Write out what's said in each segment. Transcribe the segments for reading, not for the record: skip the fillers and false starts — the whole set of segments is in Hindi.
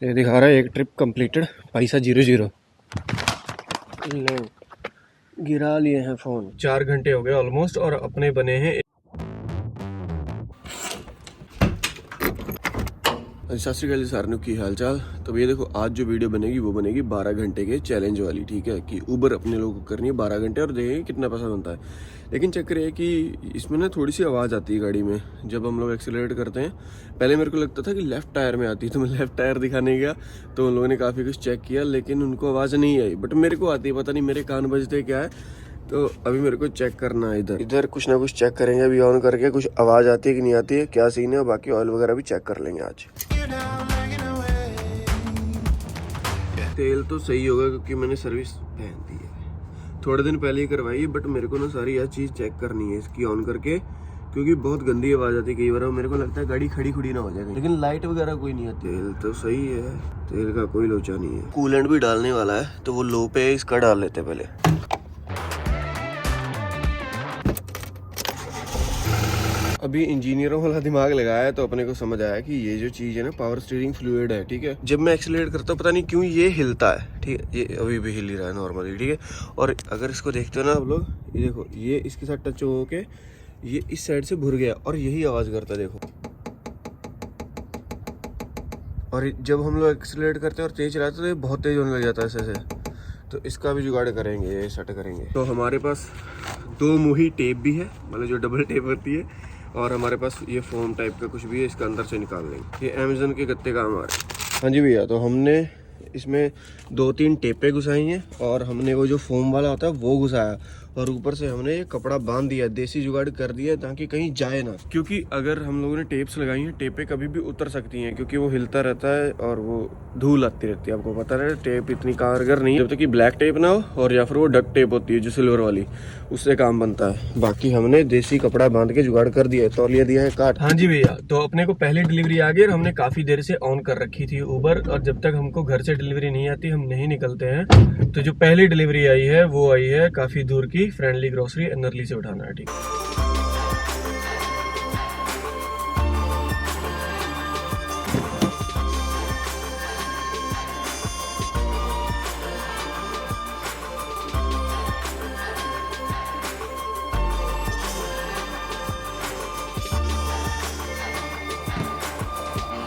ये दिखा रहा है एक ट्रिप कंप्लीटेड, पैसा 0-0। लो, गिरा लिए हैं फ़ोन। 4 घंटे हो गए ऑलमोस्ट और अपने बने हैं। सत श्रीकाल सारे की हाल चाल। तो भैया देखो, आज जो वीडियो बनेगी वो बनेगी 12 घंटे के चैलेंज वाली। ठीक है कि ऊबर अपने लोगों को करनी है 12 घंटे और देखेंगे कितना पैसा बनता है। लेकिन चक्कर ये है कि इसमें ना थोड़ी सी आवाज़ आती है गाड़ी में जब हम लोग एक्सीलरेट करते हैं। पहले मेरे को लगता था कि लेफ़्ट टायर में आती है, तो मैं लेफ़्ट टायर दिखाने गया तो उन लोगों ने काफ़ी कुछ चेक किया लेकिन उनको आवाज़ नहीं आई। बट मेरे को आती है, पता नहीं मेरे कान बजते क्या है। तो अभी मेरे को चेक करना है, इधर कुछ ना कुछ चेक करेंगे अभी ऑन करके, कुछ आवाज़ आती है कि नहीं आती है, क्या सीन है। बाकी ऑयल वगैरह भी चेक कर लेंगे आज। तेल तो सही होगा क्योंकि मैंने सर्विस पहन दी है, थोड़े दिन पहले ही करवाई है। बट मेरे को ना सारी यह चीज़ चेक करनी है इसकी ऑन करके, क्योंकि बहुत गंदी आवाज़ आती है कई बार। मेरे को लगता है गाड़ी खड़ी खुड़ी ना हो जाएगी, लेकिन लाइट वगैरह कोई नहीं है। तेल तो सही है, तेल का कोई लोचा नहीं है। कूलेंट भी डालने वाला है तो वो लो पे है, इसका डाल लेते पहले। अभी इंजीनियरों वाला दिमाग लगाया है तो अपने को समझ आया कि ये जो चीज़ है ना, पावर स्टीयरिंग फ्लूइड है। ठीक है, जब मैं एक्सीलरेट करता हूँ पता नहीं क्यों ये हिलता है। ठीक है, ये अभी भी हिल ही रहा है नॉर्मली। ठीक है, और अगर इसको देखते हो ना आप लोग, ये देखो, ये इसके साथ टच हो के ये इस साइड से भुर गया और यही आवाज़ करता है, देखो। और जब हम लोग एक्सीलरेट करते हैं और तेज चलाते हैं तो ये बहुत तेज होने लग जाता है ऐसे। तो इसका भी जुगाड़ करेंगे, ये सेट करेंगे। तो हमारे पास 2 मुही टेप भी है, मतलब जो डबल टेप होती है, और हमारे पास ये फोम टाइप का कुछ भी है, इसका अंदर से निकाल लेंगे। ये अमेज़न के गत्ते काम आ रहे हैं। हाँ जी भैया, तो हमने इसमें 2-3 टेपें घुसाई हैं और हमने वो जो फोम वाला होता है वो घुसाया, और ऊपर से हमने ये कपड़ा बांध दिया, देसी जुगाड़ कर दिया ताकि कहीं जाए ना। क्योंकि अगर हम लोगों ने टेप्स लगाई हैं, टेपें कभी भी उतर सकती हैं क्योंकि वो हिलता रहता है और वो धूल आती रहती है। आपको पता है टेप इतनी कारगर नहीं है, जब तक कि ब्लैक टेप ना हो, और या फिर वो डक टेप होती है जो सिल्वर वाली, उससे काम बनता है। बाकी हमने देसी कपड़ा बांध के जुगाड़ कर दिया है, तौलिया दिया है काट। हाँ जी भैया, तो अपने को पहली डिलीवरी आ गई और हमने काफी देर से ऑन कर रखी थी ऊबर, और जब तक हमको घर से डिलीवरी नहीं आती हम नहीं निकलते हैं। तो जो पहली डिलीवरी आई है वो आई है काफी दूर की, फ्रेंडली ग्रोसरी नरली से उठाना है। ठीक है,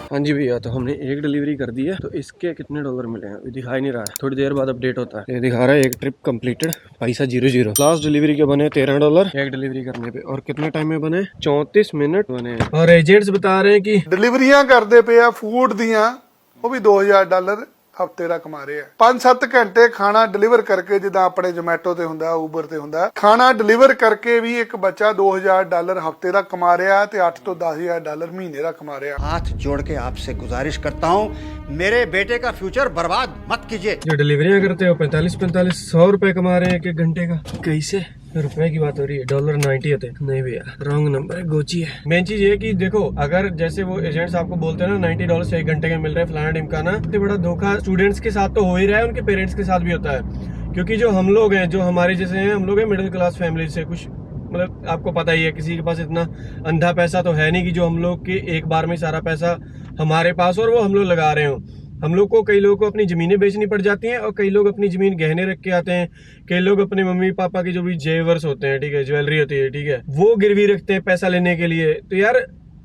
हाँ जी भैया, तो हमने एक डिलीवरी कर दी है। तो इसके कितने डॉलर मिले हैं अभी दिखाई नहीं रहा है, थोड़ी देर बाद अपडेट होता है। ये दिखा रहा है एक ट्रिप कंप्लीटेड, पैसा 0-0। लास्ट डिलीवरी के बने $13 एक डिलीवरी करने पे, और कितने टाइम में बने? 34 मिनट बने। और एजेंट्स बता रहे हैं कि डिलीवरियां करते पे आ फूड दियां, वो भी $2000 ਹਫਤੇ ਦਾ ਕਮਾ ਰਹੇ ਆ। 5-7 ਘੰਟੇ ਖਾਣਾ ਡਿਲੀਵਰ ਕਰਕੇ, ਜਿੱਦਾਂ ਆਪਣੇ ਜ਼ੋਮੈਟੋ ਤੇ ਹੁੰਦਾ, ਊਬਰ ਤੇ ਹੁੰਦਾ, ਖਾਣਾ ਡਿਲੀਵਰ ਕਰਕੇ ਵੀ ਇੱਕ ਬੱਚਾ $2000 ਹਫਤੇ ਦਾ ਕਮਾ ਰਿਹਾ ਤੇ 8 ਤੋਂ $10000 ਮਹੀਨੇ ਦਾ ਕਮਾ ਰਿਹਾ। हाथ जोड़ के आपसे गुजारिश करता हूँ, मेरे बेटे का फ्यूचर बर्बाद मत कीजिए। जो डिलीवरियां करते हो 45-100 रुपए कमा रहे हैं एक घंटे का। कैसे रुपए की बात हो रही है? $90 होते हैं। नहीं भैया, रॉन्ग नंबर है, गोची है। मेन चीज ये है कि देखो, अगर जैसे वो एजेंट्स आपको बोलते हैं ना $90 एक घंटे के मिल रहे हैं फलाना ढिमकाना, तो बड़ा धोखा स्टूडेंट्स के साथ तो हो ही रहा है, उनके पेरेंट्स के साथ भी होता है। क्योंकि जो हम लोग हैं, जो हमारे जैसे हैं, हम लोग हैं मिडिल क्लास फैमिली से, कुछ मतलब आपको पता ही है, किसी के पास इतना अंधा पैसा तो है नहीं कि जो हम लोग के एक बार में सारा पैसा हमारे पास और वो हम लोग लगा रहे हो। हम लोग को, कई लोगों को अपनी जमीनें बेचनी पड़ जाती हैं, और कई लोग अपनी जमीन गहने रख के आते हैं। कई लोग अपने मम्मी पापा के जो भी जेवर्स होते हैं, ठीक है, ज्वेलरी होती है, ठीक है, वो गिरवी रखते हैं पैसा लेने के लिए। तो यार,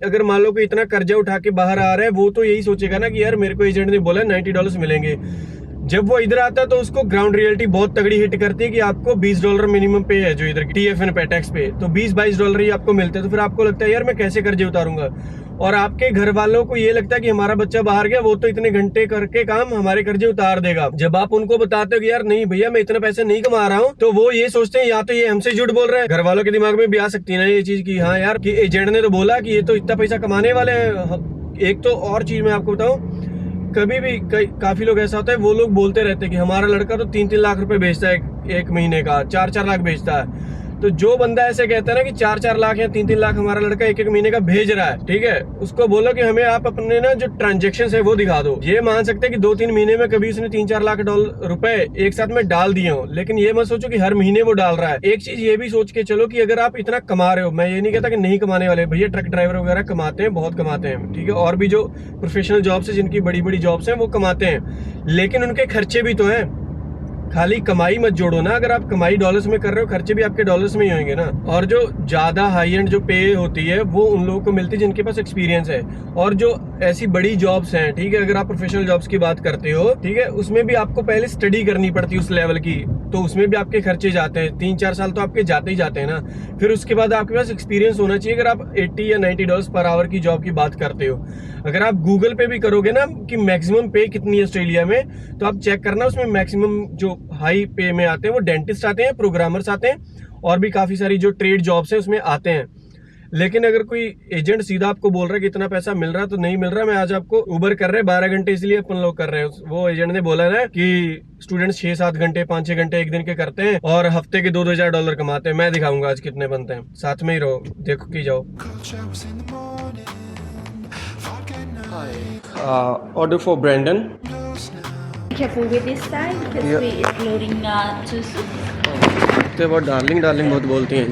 अगर मान लो कि इतना कर्जा उठा के बाहर आ रहा है, वो तो यही सोचेगा ना कि यार मेरे को एजेंट ने बोला $90 मिलेंगे। जब वो इधर आता है तो उसको ग्राउंड रियलिटी बहुत तगड़ी हिट करती है कि आपको $20 मिनिमम पे है, जो इधर TFN पे, टैक्स पे, तो $20-22 ही आपको मिलते हैं। तो फिर आपको लगता है यार मैं कैसे कर्जे उतारूंगा। और आपके घर वालों को ये लगता है कि हमारा बच्चा बाहर गया, वो तो इतने घंटे करके काम हमारे कर्जे उतार देगा। जब आप उनको बताते हो कि यार नहीं भैया मैं इतना पैसे नहीं कमा रहा हूँ, तो वो ये सोचते हैं या तो ये हमसे झूठ बोल रहे हैं। घर वालों के दिमाग में भी आ सकती है ना ये चीज की हाँ यार, कि एजेंट ने तो बोला कि ये तो इतना पैसा कमाने वाले हैं। एक तो और चीज मैं आपको बताऊं, कभी भी काफी लोग ऐसा होता है, वो लोग बोलते रहते हैं कि हमारा लड़का तो 3-3 लाख रुपए बेचता है एक महीने का, 4-4 लाख बेचता है। तो जो बंदा ऐसे कहता है ना कि 4-4 लाख या 3-3 लाख हमारा लड़का एक महीने का भेज रहा है, ठीक है, उसको बोलो कि हमें आप अपने ना जो ट्रांजेक्शन है वो दिखा दो। ये मान सकते हैं कि 2-3 महीने में कभी उसने 3-4 लाख रुपए एक साथ में डाल दिए हो, लेकिन ये मत सोचो कि हर महीने वो डाल रहा है। एक चीज ये भी सोच के चलो कि अगर आप इतना कमा रहे हो, मैं ये नहीं कहता कि नहीं कमाने वाले भैया, ट्रक ड्राइवर वगैरह कमाते हैं, बहुत कमाते हैं, ठीक है, और भी जो प्रोफेशनल जॉब्स है, जिनकी बड़ी बड़ी जॉब्स हैं, वो कमाते हैं, लेकिन उनके खर्चे भी तो हैं। खाली कमाई मत जोड़ो ना, अगर आप कमाई डॉलर्स में कर रहे हो, खर्चे भी आपके डॉलर्स में ही होंगे ना। और जो ज्यादा हाई एंड जो पे होती है वो उन लोगों को मिलती है जिनके पास एक्सपीरियंस है, और जो ऐसी बड़ी जॉब्स हैं, ठीक है, अगर आप प्रोफेशनल जॉब्स की बात करते हो, ठीक है, उसमें भी आपको पहले स्टडी करनी पड़ती है उस लेवल की, तो उसमें भी आपके खर्चे जाते हैं, 3-4 साल तो आपके जाते ही जाते हैं ना। फिर उसके बाद आपके पास एक्सपीरियंस होना चाहिए। अगर आप 80 या 90 डॉलर्स पर आवर की जॉब की बात करते हो, अगर आप गूगल पे भी करोगे ना कि मैक्सिमम पे कितनी है ऑस्ट्रेलिया में, तो आप चेक करना, उसमें मैक्सिमम जो हाई पे में आते हैं वो डेंटिस्ट आते हैं, प्रोग्रामर्स आते हैं, और भी काफी सारी जो ट्रेड जॉब्स हैं उसमें आते हैं। लेकिन अगर कोई एजेंट सीधा आपको बोल रहा है कि इतना पैसा मिल रहा है, तो नहीं मिल रहा। मैं आज आपको उबर कर रहे हैं 12 घंटे, इसलिए अपन लोग कर रहे हैं। वो एजेंट ने बोला ना कि स्टूडेंट्स 6-7 घंटे 5-6 घंटे एक दिन के करते हैं और हफ्ते के 2-2 हज़ार डॉलर कमाते हैं। मैं दिखाऊंगा आज कितने बनते हैं, साथ में ही रहो, देखो कि जाओ। Order for Brandon. Careful with this side because Yeah. we is loading too soon. तो बहुत डार्लिंग बहुत बोलती हैं।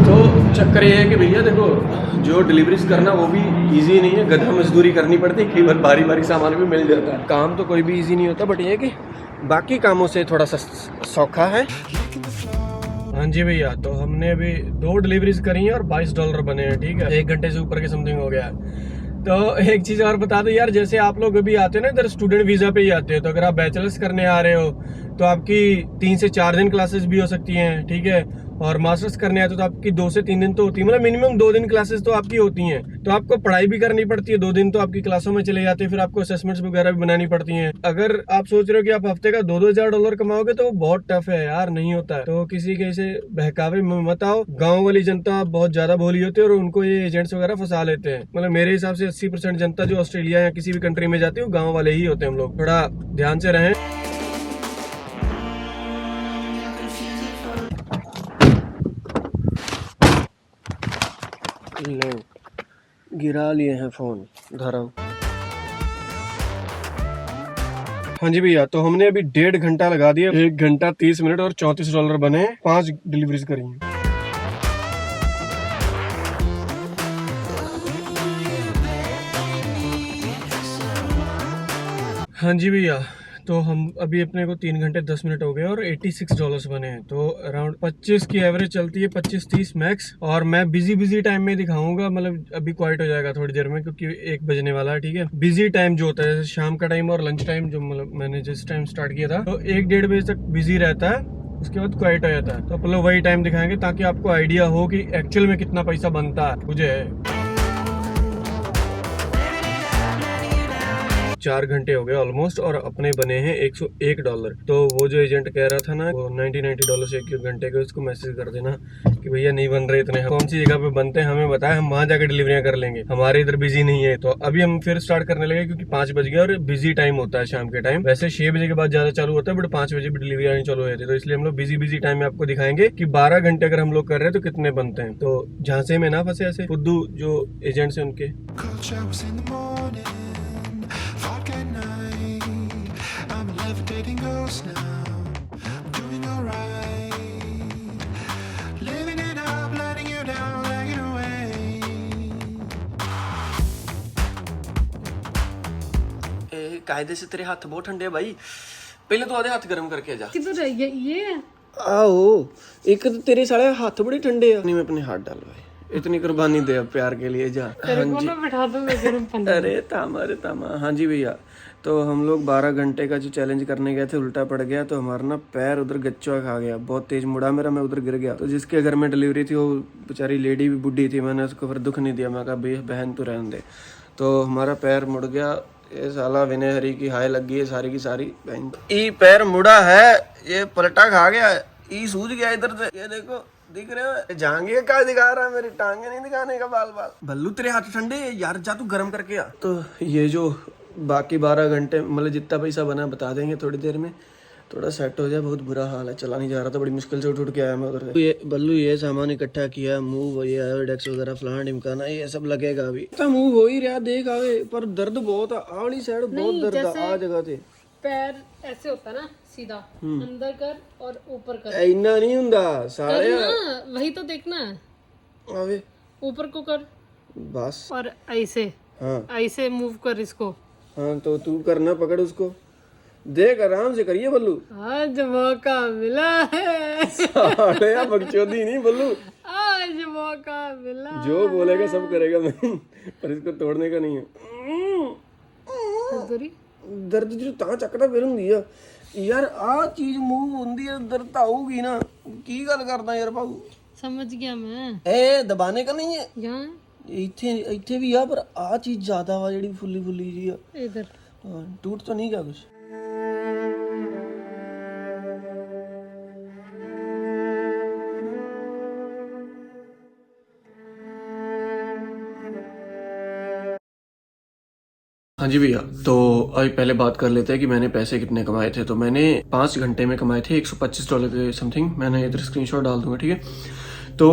तो चक्कर ये है कि भैया देखो, जो डिलीवरीज करना वो भी इजी नहीं है, गधा मजदूरी करनी पड़ती है, कई बार भारी भारी सामान भी मिल जाता है। काम तो कोई भी इजी नहीं होता, बट ये है कि बाकी कामों से थोड़ा सा सौखा है। हाँ जी भैया, तो हमने अभी 2 डिलीवरीज करी हैं और $22 बने हैं, ठीक है, 1 घंटे से ऊपर के समथिंग हो गया है। तो एक चीज और बता दो यार, जैसे आप लोग अभी आते हो ना इधर स्टूडेंट वीजा पे ही आते हो, तो अगर आप बैचलर्स करने आ रहे हो तो आपकी 3 से 4 दिन क्लासेस भी हो सकती हैं, ठीक है, और मास्टर्स करने आते हो तो आपकी 2 से 3 दिन तो होती है, मतलब मिनिमम 2 दिन क्लासेस तो आपकी होती हैं। तो आपको पढ़ाई भी करनी पड़ती है, 2 दिन तो आपकी क्लासों में चले जाते हैं, फिर आपको असेसमेंट्स वगैरह भी बनानी पड़ती हैं। अगर आप सोच रहे हो कि आप हफ्ते का 2-2 हज़ार डॉलर कमाओगे तो वो बहुत टफ है यार, नहीं होता है। तो किसी के ऐसे बहकावे में मत आओ। गाँव वाली जनता बहुत ज्यादा भोली होती है और उनको ये एजेंट्स वगैरह फंसा लेते हैं। मतलब मेरे हिसाब से 80% जनता जो ऑस्ट्रेलिया या किसी भी कंट्री में जाती है वो गाँव वाले ही होते हैं। हम लोग थोड़ा ध्यान से रहें। लो, गिरा लिए हैं फोन, धरा। हाँ जी भैया, तो हमने अभी 1.5 घंटा लगा दिया, 1 घंटा 30 मिनट और $34 बने, 5 डिलीवरीज करी हैं। हाँ जी भैया, तो हम अभी अपने को 3 घंटे 10 मिनट हो गए और $86 बने हैं। तो अराउंड 25 की एवरेज चलती है, 25-30 मैक्स। और मैं बिजी टाइम में दिखाऊंगा, मतलब अभी क्वाइट हो जाएगा थोड़ी देर में क्योंकि 1 बजने वाला है, ठीक है। बिजी टाइम जो होता है जैसे शाम का टाइम और लंच टाइम, जो मतलब मैंने जिस टाइम स्टार्ट किया था, तो 1-1.5 बजे तक बिजी रहता है, उसके बाद क्वाइट हो जाता है। तो अपन लोग वही टाइम दिखाएंगे ताकि आपको आइडिया हो कि एक्चुअल में कितना पैसा बनता है। मुझे 4 घंटे हो गए ऑलमोस्ट और अपने बने हैं $101। तो वो जो एजेंट कह रहा था ना वो $90 एक घंटे के, उसको मैसेज कर देना कि भैया नहीं बन रहे इतने, कौन सी जगह पे बनते हैं हमें बताए, हम वहां जाकर डिलीवरियां कर लेंगे, हमारे इधर बिजी नहीं है। तो अभी हम फिर स्टार्ट करने लगे क्योंकि 5 बज गए और बिजी टाइम होता है शाम के टाइम। वैसे 6 बजे के बाद ज्यादा चालू होता है, बट 5 बजे भी डिलीवरी आनी चालू हो जाती है। तो इसलिए हम लोग बिजी टाइम में आपको दिखाएंगे कि 12 घंटे अगर हम लोग कर रहे हैं तो कितने बनते हैं। तो झांसे में ना फंसे ऐसे फुद्दू जो एजेंट्स है उनके। Levitating ghost now, doing alright, living it up, letting you down, lagging away. कायदे से तेरे हाथ बहुत ठंडे है भाई, पहले तो आधे हाथ गर्म करके जा। किधर है ये? आओ, एक तो तेरे साले हाथ बड़े ठंडे है। में अपने हाथ डाल भाई, इतनी कुर्बानी दे अब प्यार के लिए, जा। हाँ जी, बैठा दूंगा गर्म पानी। अरे तामा। हाँ जी भैया, तो हम लोग 12 घंटे का जो चैलेंज करने गए थे उल्टा पड़ गया, तो हमारा ना पैर उधर गच्चुआ खा गया, बहुत तेज मुड़ा मेरा, मैं उधर गिर गया। तो जिसके घर में डिलीवरी थी वो बेचारी लेडी भी बुढ़ी थी, मैंने उसको फिर दुख नहीं दिया, मैं कहा बहन तू रहने दे। तो हमारा पैर मुड़ गया, ये साला विनय हरी की हाय लग गई है सारी की सारी। बहन ई पैर मुड़ा है, ये पलटा खा गया, ई सूझ गया इधर से, ये देखो दिख रहे हो, जांघे का दिखा रहा है, मेरी टांगे नहीं दिखाने का, बाल भल्लू तेरे हाथ ठंडे यार, जा तू गर्म करके आ। तो ये जो बाकी 12 घंटे मतलब जितना पैसा बना बता देंगे थोड़ी देर में। थोड़ा सेट हो जाए, बहुत बुरा हाल है, चला नहीं जा रहा था, बड़ी मुश्किल से उठ के आया मैं उधर से। ये बल्लू ये सामान इकट्ठा किया, मूव ये आयोडेक्स वगैरह फलाना ढिमकाना ये सब लगेगा अभी। तो मूव हो ही रहा देख आवे, पर दर्द बहुत है, आड़ी साइड बहुत दर्द है, आ जगह से पैर ऐसे होता ना सीधा, अंदर कर और ऊपर कर, इन्ना नहीं हुंदा सारे करना, वही तो देखना है, आवे ऊपर को कर बस। और ऐसे हाँ ऐसे मूव कर इसको। हाँ तो तू करना, पकड़ उसको, देख आराम से करिए बल्लू। आज मौका मिला है, साले या बकचोदी नहीं बल्लू, आज मौका मिला। जो बोलेगा सब करेगा मैं, पर इसको तोड़ने का नहीं है। दर्द जो ता चकदा फिल्म दिया यार, आ चीज मूव होंदी है दर्द ਤਾਂ ਆਊਗੀ ना, की गल करदा यार भाऊ। समझ गया मैं, ए दबाने का नहीं है, यहाँ ਇੱਥੇ ਇੱਥੇ ਵੀ ਆ, ਪਰ ਆ ਚੀਜ਼ ਜ਼ਿਆਦਾ ਵਾ ਜਿਹੜੀ ਫੁੱਲੀ ਫੁੱਲੀ ਜੀ ਆ। इधर ਹਾਂ, टूट तो नहीं गया कुछ। हाँ जी भैया, तो अभी पहले बात कर लेते हैं कि मैंने पैसे कितने कमाए थे। तो मैंने 5 घंटे में कमाए थे $125 के समथिंग, मैंने इधर स्क्रीनशॉट डाल दूंगा, ठीक है। तो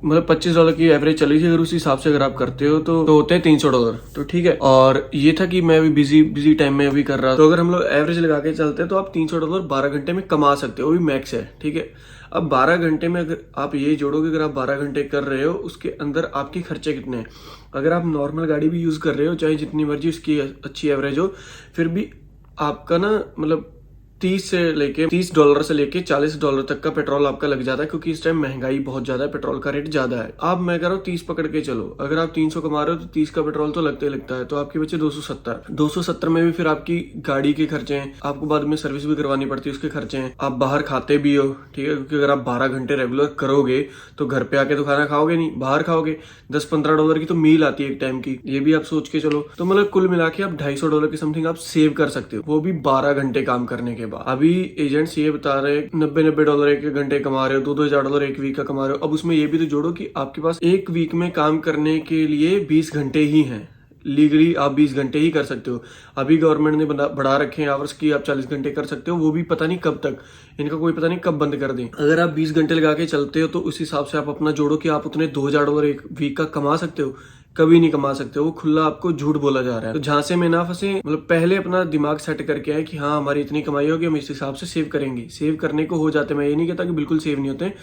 मतलब $25 की एवरेज चली थी, अगर उस हिसाब से अगर आप करते हो तो होते हैं $300, तो ठीक है। और ये था कि मैं अभी बिजी टाइम में अभी कर रहा था, तो अगर हम लोग एवरेज लगा के चलते हैं तो आप $300 12 घंटे में कमा सकते हो, वो भी मैक्स है, ठीक है। अब 12 घंटे में अगर आप ये जोड़ोगे, अगर आप 12 घंटे कर रहे हो, उसके अंदर आपके खर्चे कितने हैं। अगर आप नॉर्मल गाड़ी भी यूज कर रहे हो, चाहे जितनी मर्जी उसकी अच्छी एवरेज हो, फिर भी आपका ना मतलब $30 से लेके $40 तक का पेट्रोल आपका लग जाता है, क्योंकि इस टाइम महंगाई बहुत ज्यादा है, पेट्रोल का रेट ज्यादा है। अब मैं कह रहा हूँ 30 पकड़ के चलो, अगर आप 300 कमा रहे हो तो 30 का पेट्रोल तो लगता ही लगता है, तो आपके बचे 270 में भी फिर आपकी गाड़ी के खर्चे हैं, आपको बाद में सर्विस भी करवानी पड़ती है, उसके खर्चे हैं, आप बाहर खाते भी हो, ठीक है, क्योंकि अगर आप 12 घंटे रेगुलर करोगे तो घर पे आके तो खाना खाओगे नहीं, बाहर खाओगे। $10-15 की तो मील आती है एक टाइम की, ये भी आप सोच के चलो। तो मतलब कुल मिला के आप $250 के समथिंग आप सेव कर सकते हो, वो भी 12 घंटे काम करने के बाद। अभी एजेंट्स ये बता रहे हैं $90 एक घंटे कमा रहे हो, $2,000 एक वीक का कमा रहे हो। अब उसमें ये भी तो जोड़ो कि आपके पास एक वीक में काम करने के लिए 20 घंटे ही हैं, लीगली आप 20 घंटे ही कर सकते हो। अभी गवर्नमेंट ने बढ़ा रखे हैं आवर्स की, आप 40 घंटे कर सकते हो, वो भी पता नहीं कब तक, इनका कोई पता नहीं कब बंद कर दें। अगर आप 20 घंटे लगा के चलते हो तो उस हिसाब से आप अपना जोड़ो कि आप उतने $2,000 एक वीक का कमा सकते हो, कभी नहीं कमा सकते, वो खुला आपको झूठ बोला जा रहा है। तो झांसे में ना फंसे, मतलब पहले अपना दिमाग सेट करके आए कि हाँ हमारी इतनी कमाई होगी, हम इस हिसाब से सेव करेंगे। सेव करने को हो जाते हैं, मैं ये नहीं कहता कि बिल्कुल सेव नहीं होते हैं,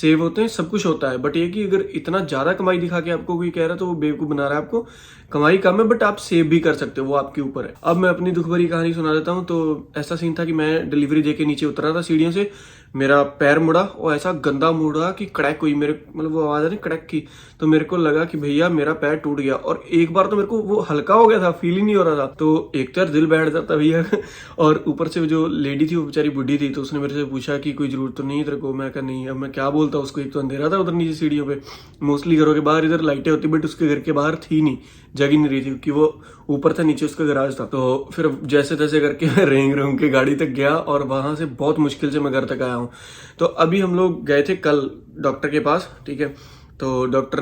सेव होते हैं, सब कुछ होता है, बट ये कि अगर इतना ज्यादा कमाई दिखा के आपको कोई कह रहा है तो वो बेवकूफ बना रहा है आपको। कमाई कम है बट आप सेव भी कर सकते हो, वो आपके ऊपर है। अब मैं अपनी दुख भरी कहानी सुना देता हूँ। तो ऐसा सीन था कि मैं डिलीवरी देके नीचे उतरा था सीढ़ियों से, मेरा पैर मुड़ा और ऐसा गंदा मुड़ा कि कड़ैक हुई, मेरे मतलब वो आवाज है ना कड़ैक की, तो मेरे को लगा कि भैया मेरा पैर टूट गया। और एक बार तो मेरे को वो हल्का हो गया था, फील ही नहीं हो रहा था, तो एक तो यार दिल बैठ जाता भैया। और ऊपर से जो लेडी थी वो बेचारी बुढ़ी थी, तो उसने मेरे से पूछा कि कोई जरूरत तो नहीं तेरे को। मैं कहा नहीं। अब मैं क्या बोलता उसको, एक तो अंधेरा था उधर नीचे सीढ़ियों पे, मोस्टली घरों के बाहर इधर लाइटें होती, बट उसके घर के बाहर थी नहीं, जग नहीं रही थी, क्योंकि वो ऊपर था, नीचे उसका गराज था। तो फिर जैसे तैसे करके मैं रेंग के गाड़ी तक गया और वहां से बहुत मुश्किल से मैं घर तक आया हूँ। तो अभी हम लोग गए थे कल डॉक्टर के पास, ठीक है। तो डॉक्टर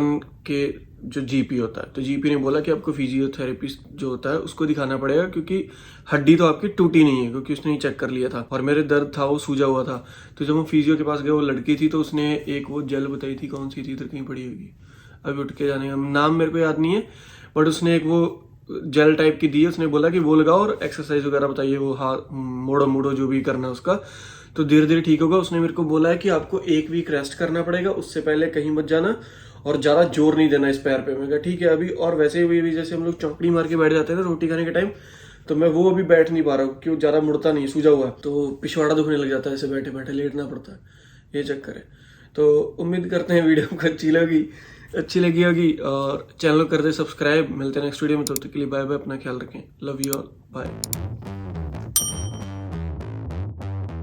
के जो जीपी होता है, तो जीपी ने बोला कि आपको फिजियोथेरेपिस्ट जो होता है उसको दिखाना पड़ेगा, क्योंकि हड्डी तो आपकी टूटी नहीं है, क्योंकि उसने ही चेक कर लिया था और मेरे दर्द था वो सूजा हुआ था। तो जब हम फिजियो के पास गए, वो लड़की थी, तो उसने एक वो जेल बताई थी, कौन सी थी, इधर कहीं पड़ी होगी, अभी उठ के जाने का नाम मेरे को याद नहीं है, बट उसने एक वो जेल टाइप की दी। उसने बोला कि वो लगाओ और एक्सरसाइज वगैरह बताइए, वो हाथ मोड़ो जो भी करना है उसका, तो धीरे धीरे ठीक होगा। उसने मेरे को बोला है कि आपको 1 वीक रेस्ट करना पड़ेगा, उससे पहले कहीं मत जाना और ज्यादा जोर नहीं देना इस पैर पे। मैं कहा ठीक है अभी। और वैसे भी जैसे हम लोग चौकड़ी मार के बैठ जाते हैं ना रोटी खाने के टाइम, तो मैं वो अभी बैठ नहीं पा रहा हूँ, क्यों ज्यादा मुड़ता नहीं, सूजा हुआ, तो पिछवाड़ा दुखने लग जाता है, ऐसे बैठे बैठे लेटना पड़ता है, ये चक्कर है। तो उम्मीद करते हैं वीडियो को अच्छी लगी होगी और चैनल को कर दे सब्सक्राइब। मिलते हैं नेक्स्ट वीडियो में, तब तक के लिए बाय बाय, अपना ख्याल रखें, लव यू ऑल, बाय।